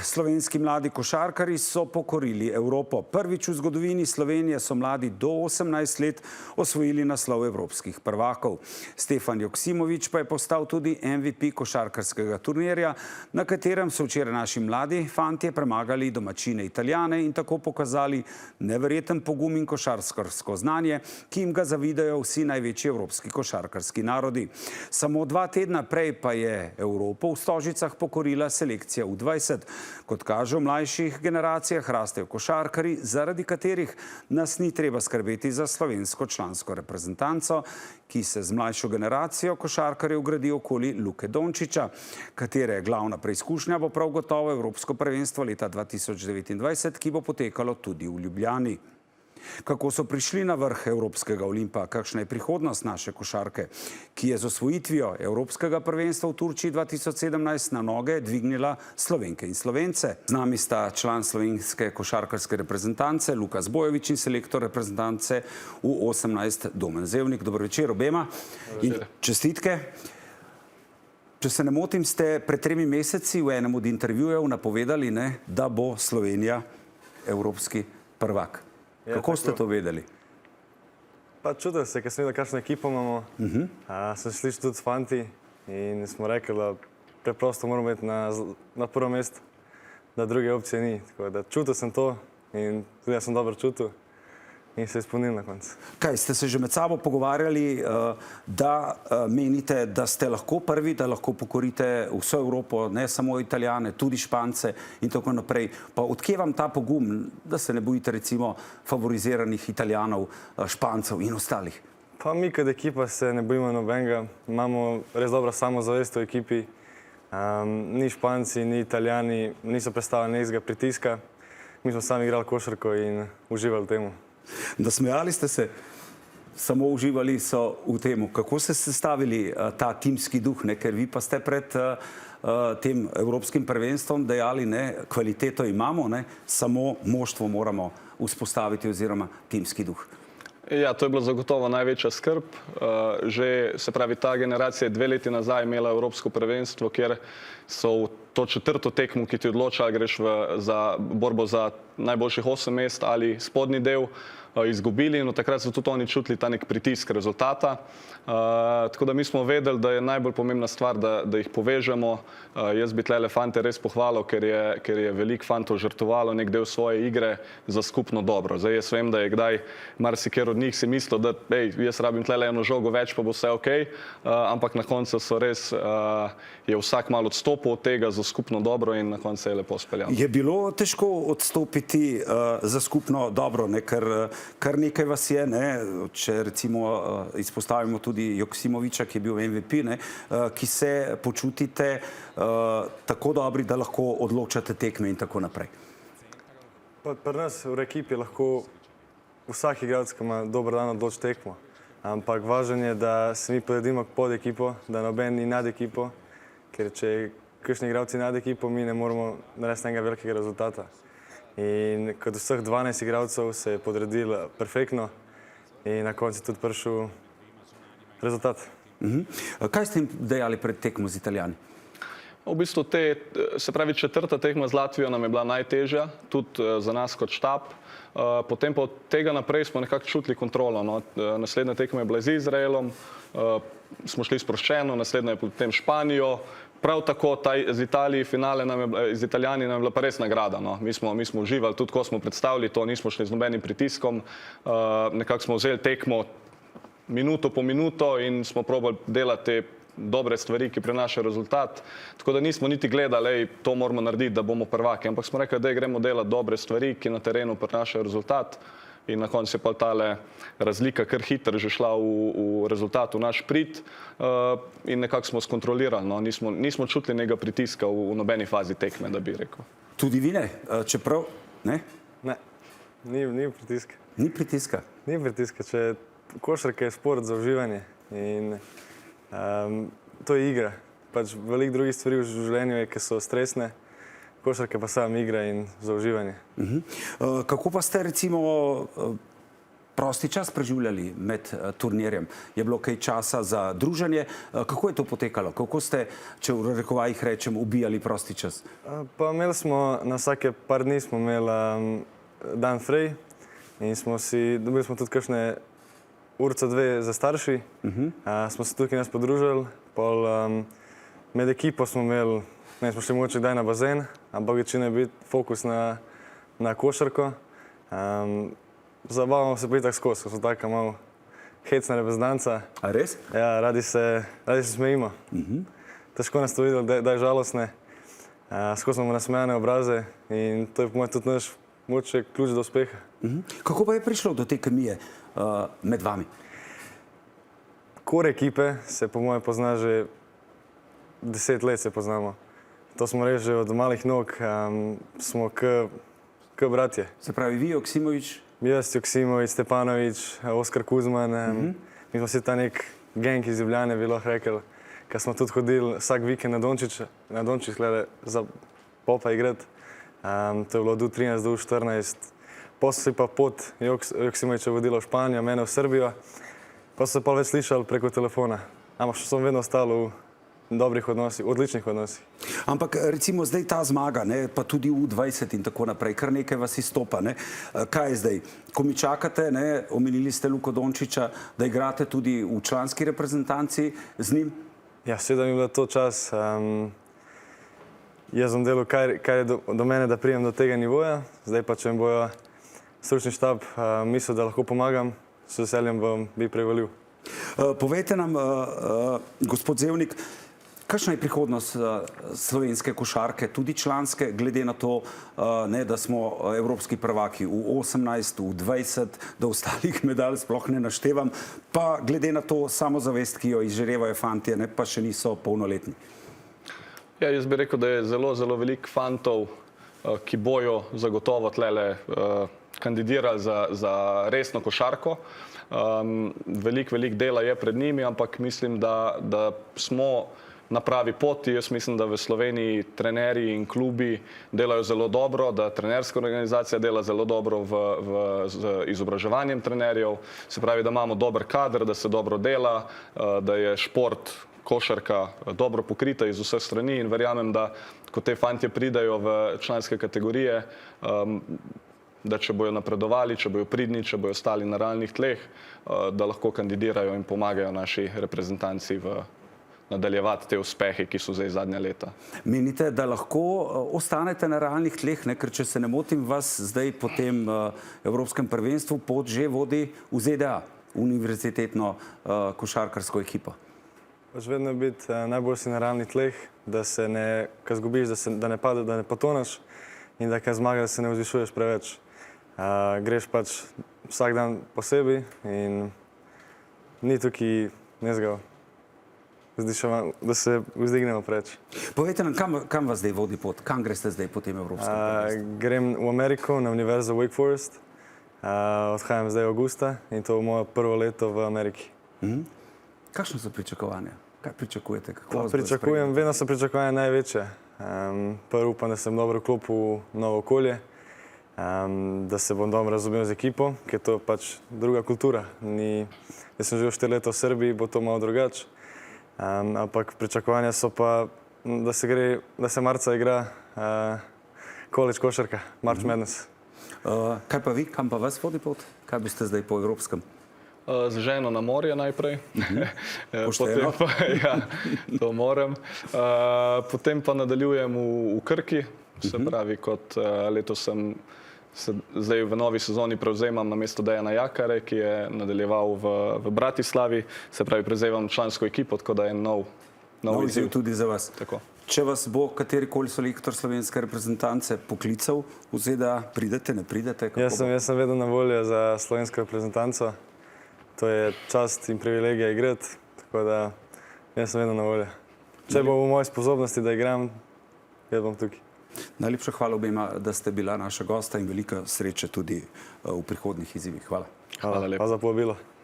Slovenski mladi košarkarji so pokorili Evropo. Prvič v zgodovini Slovenije so mladi do 18 let osvojili naslov evropskih prvakov. Stefan Joksimović pa je postal tudi MVP košarkarskega turnirja, na katerem so včeraj naši mladi fantje premagali domačine Italijane in tako pokazali neverjeten pogum in košarkarsko znanje, ki jim ga zavidajo vsi največji evropski košarkarski narodi. Samo 2 tedna prej pa je Evropo v Stožicah pokorila selekcija U20. Kot kaže, v mlajših generacijah rastejo košarkarji, zaradi katerih nas ni treba skrbeti za slovensko člansko reprezentanco, ki se z mlajšo generacijo košarkarjev gradi okoli Luke Dončića, katere glavna preizkušnja bo prav gotovo Evropsko prvenstvo leta 2029, ki bo potekalo tudi v Ljubljani. Kako so prišli na vrh Evropskega Olimpa, kakšna je prihodnost naše košarke, ki je z osvojitvijo Evropskega prvenstva v Turčiji 2017 na noge dvignila Slovenke in Slovence. Z nami sta član slovenske košarkarske reprezentance Lukas Bojović in selektor reprezentance U18 Domen Zevnik. Dobro večer obema in čestitke. Če se ne motim, ste pred 3 meseci v enem od intervjujev napovedali, da bo Slovenija evropski prvak. Kako ste to vedeli? Pa čudil se, ker sem videl, kakšno ekipo imamo. Sem slišal tudi s fanti in smo rekli, da preprosto moramo biti na prvo mesto, da druge opcije ni. Tako da čutil sem to in tudi jaz sem dobro čutil in se izpolnil na koncu. Kaj, ste se že med sabo pogovarjali, da menite, da ste lahko prvi, da lahko pokorite vso Evropo, ne samo Italijane, tudi Špance in tako naprej. Pa odkje vam ta pogum, da se ne bojite recimo favoriziranih Italijanov, Špancev in ostalih? Pa mi kot ekipa se ne bojimo nobenega. Imamo res dobro samozavest v ekipi. Ni Španci, ni Italijani, niso predstavljali nekega pritiska. Mi smo sami igrali košarko in uživali v temu. Nasmejali ste se, samo uživali so v temu. Kako ste sestavili ta timski duh, ker vi pa ste pred tem evropskim prvenstvom dejali, kvaliteto imamo, samo moštvo moramo vzpostaviti oziroma timski duh? Ja, to je bilo zagotovo največja skrb. Že, se pravi, ta generacija je 2 leti nazaj imela evropsko prvenstvo, kjer so v to 4. tekmo, ki ti odloča, ali greš za borbo za najboljših 8 mest ali spodnji del, izgubili in od takrat so tudi oni čutili ta nek pritisk rezultata. Tako da mi smo vedeli, da je najbolj pomembna stvar, da jih povežemo. Jaz bi tlele fante res pohvalil, ker je veliko fantov žrtvovalo nek del svoje igre za skupno dobro. Zdaj jaz vem, da je kdaj marsikjer od njih si mislil, da jaz rabim tlele eno žogo več, pa bo vse okej, ampak na koncu so res, je vsak malo odstopil od tega za skupno dobro in na koncu se je lepo speljalo. Je bilo težko odstopiti za skupno dobro, ker kar nekaj vas je, če recimo izpostavimo tudi Joksimovića, ki je bil MVP, ki se počutite tako dobri, da lahko odločate tekme in tako naprej? Pri nas v ekipi lahko vsak igralec, ki ima dober dan, odloči tekmo. Ampak važno je, da se mi podredimo pod ekipo, da noben ni nad ekipo, ker če kakšni igralci nad ekipo, mi ne moramo narediti enega velikega rezultata. In kot vseh 12 igralcev se je podredilo perfektno in na koncu tudi prišel rezultat. Kaj ste jim dejali pred tekmo z Italijani? V bistvu se pravi, 4. tekma z Latvijo nam je bila najtežja, tudi za nas kot štab. Potem pa od tega naprej smo nekako čutili kontrolo. Naslednja tekma je bila z Izraelom, smo šli sproščeno, naslednja je potem Španijo. Prav tako z Italijani nam je bila pa res nagrada. Mi smo uživali, tudi ko smo predstavili to, nismo šli z nobenim pritiskom. Nekako smo vzeli tekmo minuto po minuto in smo probali delati te dobre stvari, ki prinašajo rezultat. Tako da nismo niti gledali, to moramo narediti, da bomo prvaki. Ampak smo rekli, da gremo delati dobre stvari, ki na terenu prinašajo rezultat. In na koncu je pa tale razlika kar hitro že šla v rezultat, v naš prid in nekako smo skontrolirali. Nismo čutili nekega pritiska v nobeni fazi tekme, da bi rekel. Tudi vi ne? Čeprav? Ne? Ne, ni pritiska. Ni pritiska? Ni pritiska. Košarka je šport za uživanje in to je igra. Veliko drugih stvari v življenju je, ki so stresne. Košarka pa sam igra in za uživanje. Kako pa ste recimo prosti čas preživljali med turnirjem? Je bilo kaj časa za druženje? Kako je to potekalo? Kako ste, če v rekovajih rečem, ubijali prosti čas? Pa imeli smo na vsake par dni smo imeli dan fraj in dobili smo tudi kakšne urca dve za starši. Smo se tukaj nas podružili, pol med ekipo smo imeli, ne smo šli mogoče kdaj na bazen, ampak večino je bil fokus na košarko. Zabavamo se pa itak skozi, ko smo taka malo hecna reprezentanca. A res? Ja, radi se smejimo. Težko nas to videli, da je žalostne. Skozi imamo nasmejane obraze in to je po mojem tudi naš mogoče ključ do uspeha. Kako pa je prišlo do te kemije med vami? Kor ekipe se po mojem pozna že 10 let se poznamo. To smo res že od malih nog, smo k bratje. Se pravi, vi, Joksimovič? Jaz, Joksimovič, Stepanovič, Oskar Kuzman, mi smo vsi ta nek gang iz Ljubljane, bi lahko rekel, ker smo tudi hodili vsak vikend na Dončić, za popa igrati. To je bilo do 13, do 14. Potem se pa pot Joksimoviča vodila v Španijo, mene v Srbijo. Pa so se pa več slišali preko telefona. Ampak še sem vedno ostal v dobrih odnosih, odličnih odnosih. Ampak recimo zdaj ta zmaga, ne, pa tudi U20 in tako naprej, kar nekaj vas izstopa. Ne. Kaj je zdaj? Ko mi čakate, ne, omenili ste Luko Dončića, da igrate tudi v članski reprezentanci z njim? Ja, seveda mi je bilo to čas. Jaz sem delal, kaj je do mene, da prijem do tega nivoja. Zdaj pa, če mi bojo stručni štab mislil, da lahko pomagam, s veseljem bi prevalil. Povejte nam, gospod Zevnik, kakšna je prihodnost slovenske košarke, tudi članske, glede na to, da smo evropski prvaki v 18, v 20, da ostalih medalj sploh ne naštevam, pa glede na to samozavest, ki jo izžarevajo fantje, ne, pa še niso polnoletni? Ja, jaz bi rekel, da je zelo, zelo veliko fantov, ki bojo zagotovo tlele kandidirali za resno košarko. Veliko dela je pred njimi, ampak mislim, da smo na pravi poti. Jaz mislim, da v Sloveniji trenerji in klubi delajo zelo dobro, da trenerska organizacija dela zelo dobro z izobraževanjem trenerjev. Se pravi, da imamo dober kader, da se dobro dela, da je šport, košarka dobro pokrita iz vseh strani in verjamem, da ko te fantje pridajo v članske kategorije, da če bojo napredovali, če bojo pridni, če bojo stali na realnih tleh, da lahko kandidirajo in pomagajo naši reprezentanci nadaljevati te uspehe, ki so zdaj zadnja leta. Menite, da lahko ostanete na realnih tleh, ne? Ker če se ne motim, vas zdaj po tem Evropskem prvenstvu pot že vodi v ZDA, univerzitetno košarkarsko ekipo. Pač vedno biti najbolj si na realnih tleh, da se ne, ko zgubiš, da ne padeš, da ne potoneš in da ko zmagaš, da se ne vzvišuješ preveč. Greš pač vsak dan posebej in ni tukaj nezgal, da se vzdignemo preč. Povejte nam, kam vas zdaj vodi pot? Kam greste zdaj po tem Evropskem prvenstvu? Grem v Ameriko na univerzo Wake Forest. Odhajam zdaj avgusta in to je moje prvo leto v Ameriki. Kakšno so pričakovanja? Kaj pričakujete? Pričakujem, vedno so pričakovanja največje. Prvo upam, da sem dobro vklopil v novo okolje, da se bom dobro razumel z ekipo, ker to je pač druga kultura. Jaz sem živel 4 leta v Srbiji, bo to malo drugače. Ampak pričakovanja so pa, da se marca igra college košarka, March Madness. Kaj pa vi, kam pa vas vodi pot? Kaj boste zdaj po evropskem? Z ženo na morje najprej. Pošteno. Ja, to moram. Potem pa nadaljujem v Krki. Se pravi, kot letos sem zdaj v novi sezoni prevzemam namesto Dejana Jakare, ki je nadaljeval v Bratislavi. Se pravi, prevzemam člansko ekipo, tako da je nov izziv tudi za vas. Tako. Če vas bo katerikoli selektor slovenske reprezentance poklical v ZDA, pridete, ne pridete? Jaz sem vedno na voljo za slovensko reprezentanco. To je čast in privilegija igrati, tako da jaz sem vedno na voljo. Če bo v moji sposobnosti, da igram, jaz bom tukaj. Najlepša hvala obema, da ste bila naša gosta in velika sreča tudi v prihodnjih izzivih. Hvala. Hvala lepa. Hvala za povabilo.